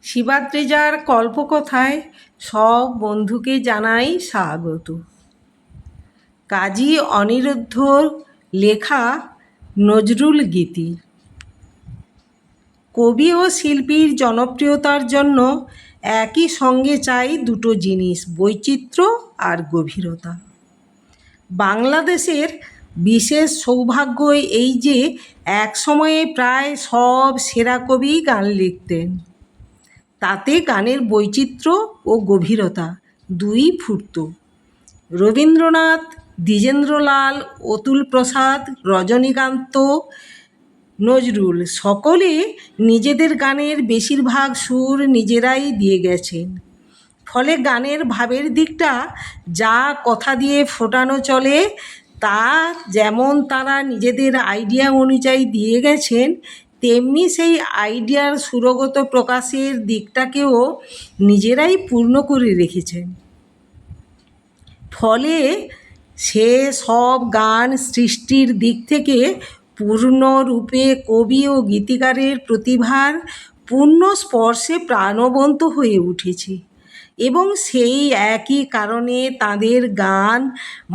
শিবাত্রেজার কল্পকথায় সব বন্ধুকে জানাই স্বাগত। কাজী অনিরুদ্ধর লেখা নজরুল গীতি। কবি ও শিল্পীর জনপ্রিয়তার জন্য একই সঙ্গে চাই দুটো জিনিস, বৈচিত্র্য আর গভীরতা। বাংলাদেশের বিশেষ সৌভাগ্য এই যে এক সময়ে প্রায় সব সেরা কবি গান লিখতেন। তাতে গানের বৈচিত্র্য ও গভীরতা দুই ফুটত। রবীন্দ্রনাথ, দ্বিজেন্দ্রলাল, অতুল প্রসাদ, রজনীকান্ত, নজরুল সকলে নিজেদের গানের বেশিরভাগ সুর নিজেরাই দিয়ে গেছেন। ফলে গানের ভাবের দিকটা যা কথা দিয়ে ফোটানো চলে তা যেমন তারা নিজেদের আইডিয়া অনুযায়ী দিয়ে গেছেন, তেমনি সেই আইডিয়ার সুরগত প্রকাশের দিকটাকেও নিজেরাই পূর্ণ করে রেখেছেন। ফলে সে সব গান সৃষ্টির দিক থেকে পূর্ণরূপে কবি ও গীতিকারের প্রতিভার পূর্ণ স্পর্শে প্রাণবন্ত হয়ে উঠেছে এবং সেই একই কারণে তাদের গান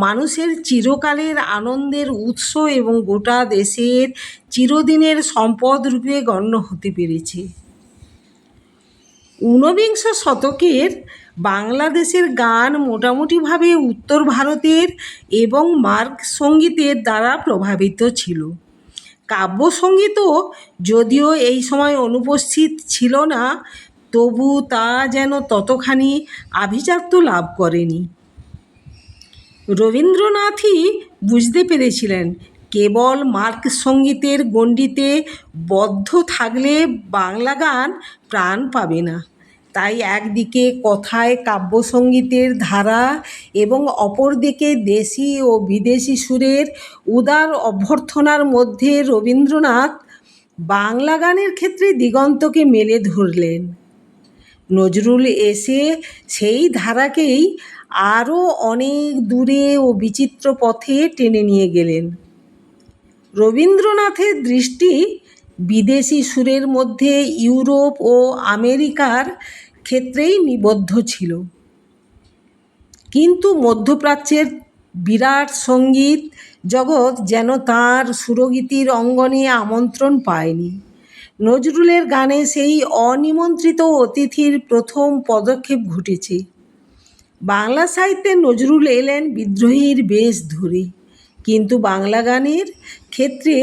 মানুষের চিরকালের আনন্দের উৎস এবং গোটা দেশের চিরদিনের সম্পদ রূপে গণ্য হতে পেরেছে। ঊনবিংশ শতকের বাংলাদেশের গান মোটামুটিভাবে উত্তর ভারতের এবং মার্গ সঙ্গীতের দ্বারা প্রভাবিত ছিল। কাব্যসঙ্গীতও যদিও এই সময় অনুপস্থিত ছিল না, তবু তা যেন ততখানি আভিজাত্য লাভ করেনি। রবীন্দ্রনাথই বুঝতে পেরেছিলেন কেবল মার্গ সঙ্গীতের গণ্ডিতে বদ্ধ থাকলে বাংলা গান প্রাণ পাবে না। তাই একদিকে কথায় কাব্যসঙ্গীতের ধারা এবং অপরদিকে দেশি ও বিদেশি সুরের উদার অভ্যর্থনার মধ্যে রবীন্দ্রনাথ বাংলা গানের ক্ষেত্রে দিগন্তকে মেলে ধরলেন। নজরুল এসে সেই ধারাকেই আরও অনেক দূরে ও বিচিত্র পথে টেনে নিয়ে গেলেন। রবীন্দ্রনাথের দৃষ্টি বিদেশি সুরের মধ্যে ইউরোপ ও আমেরিকার ক্ষেত্রেই নিবদ্ধ ছিল, কিন্তু মধ্যপ্রাচ্যের বিরাট সঙ্গীত জগৎ যেন তাঁর সুরগীতির অঙ্গনে আমন্ত্রণ পায়নি। নজরুলের গানে সেই অনিমন্ত্রিত অতিথির প্রথম পদক্ষেপ ঘটেছে। বাংলা সাহিত্যে নজরুল এলেন বিদ্রোহীর বেশ ধরে, কিন্তু বাংলা গানের ক্ষেত্রে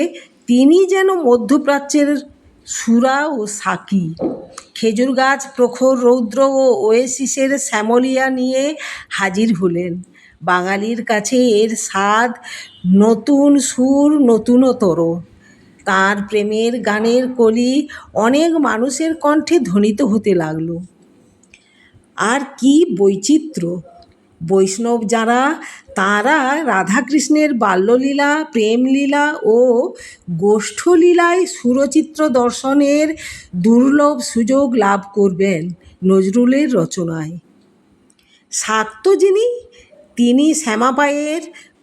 তিনি যেন মধ্যপ্রাচ্যের সুরা ও সাকি। খেজুর গাছ প্রখর রৌদ্র ও ওয়েসিসের শ্যামলিয়া নিয়ে হাজির হলেন। বাঙালির কাছে এর স্বাদ নতুন, সুর নতুনতর। তাঁর প্রেমের গানের কলি অনেক মানুষের কণ্ঠে ধ্বনিত হতে লাগলো। আর কি বৈচিত্র্য! বৈষ্ণব যাঁরা, তাঁরা রাধাকৃষ্ণের বাল্যলীলা, প্রেমলীলা ও গোষ্ঠলীলায় সুরচিত্র দর্শনের দুর্লভ সুযোগ লাভ করবেন নজরুলের রচনায়। শাক্ত যিনি, তিনি শ্যামাপায়ের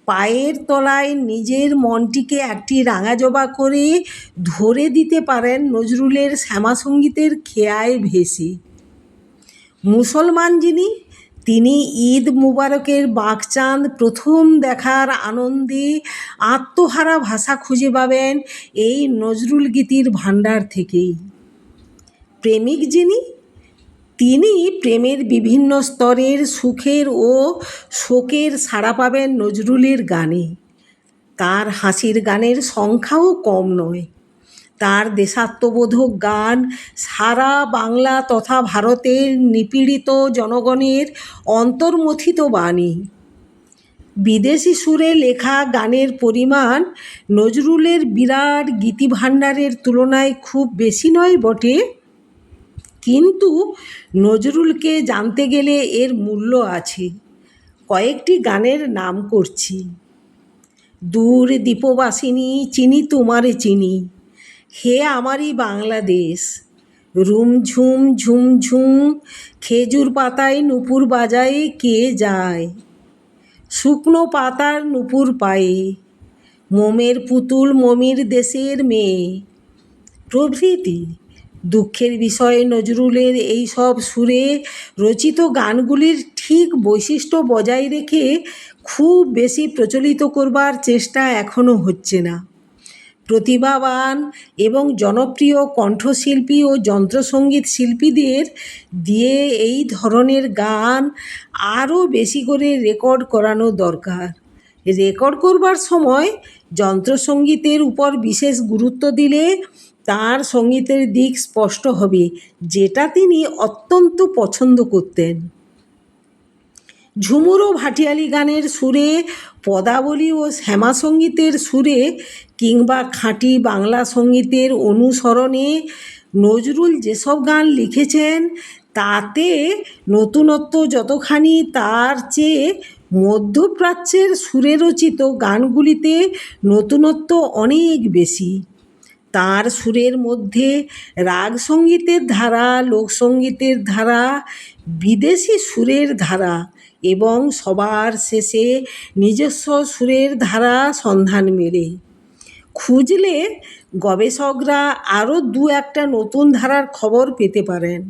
পায়ের তলায় নিজের মনটিকে একটি রাঙাজবা করে ধরে দিতে পারেন নজরুলের শ্যামাসঙ্গীতের খেয়ায় ভেসে। মুসলমান যিনি, তিনি ঈদ মুবারকের বাকচাঁদ প্রথম দেখার আনন্দে আত্মহারা ভাষা খুঁজে পাবেন এই নজরুল গীতির ভাণ্ডার থেকেই। প্রেমিক যিনি, তিনি প্রেমের বিভিন্ন স্তরের সুখের ও শোকের সাড়া পাবেন নজরুলের গানে। তার হাসির গানের সংখ্যাও কম নয়। তার দেশাত্মবোধক গান সারা বাংলা তথা ভারতের নিপীড়িত জনগণের অন্তর্মথিত বাণী। বিদেশি সুরে লেখা গানের পরিমাণ নজরুলের বিরাট গীতিভাণ্ডারের তুলনায় খুব বেশি নয় বটে, কিন্তু নজরুলকে জানতে গেলে এর মূল্য আছে। কয়েকটি গানের নাম করছি। দূর দীপবাসিনী চিনি তোমারে চিনি, হে আমারই বাংলাদেশ, রুমঝুম ঝুমঝুম খেজুর পাতায় নূপুর বাজায় কে যায়, শুকনো পাতার নূপুর পায়ে, মোমের পুতুল মমির দেশের মেয়ে প্রভৃতি দুঃখের বিষয় নজরুলের এই সব সুরে রচিত গানগুলির ঠিক বৈশিষ্ট্য বজায় রেখে খুব বেশি প্রচলিত করবার চেষ্টা এখনও হচ্ছে না। প্রতিভাবান এবং জনপ্রিয় কণ্ঠশিল্পী ও যন্ত্রসঙ্গীত শিল্পীদের দিয়ে এই ধরনের গান আরও বেশি করে রেকর্ড করানো দরকার। রেকর্ড করবার সময় যন্ত্রসঙ্গীতের উপর বিশেষ গুরুত্ব দিলে তাঁর সঙ্গীতের দিক স্পষ্ট হবে, যেটা তিনি অত্যন্ত পছন্দ করতেন। ঝুমুর ও ভাটিয়ালি গানের সুরে, পদাবলী ও শ্যামা সঙ্গীতের সুরে কিংবা খাঁটি বাংলা সঙ্গীতের অনুসরণে নজরুল যেসব গান লিখেছেন তাতে নতুনত্ব যতখানি, তার চেয়ে মধ্যপ্রাচ্যের সুরে রচিত গানগুলিতে নতুনত্ব অনেক বেশি। তাঁর সুরের মধ্যে রাগ সঙ্গীতের ধারা, লোকসঙ্গীতের ধারা, বিদেশি সুরের ধারা এবং সবার শেষে নিজস্ব সুরের ধারা সন্ধান মেলে। খুঁজলে গবেষকরা আরও দু একটা নতুন ধারার খবর পেতে পারেন।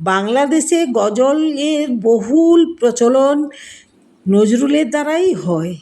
বাংলাদেশে গজলের বহুল প্রচলন নজরুলের দ্বারাই হয়।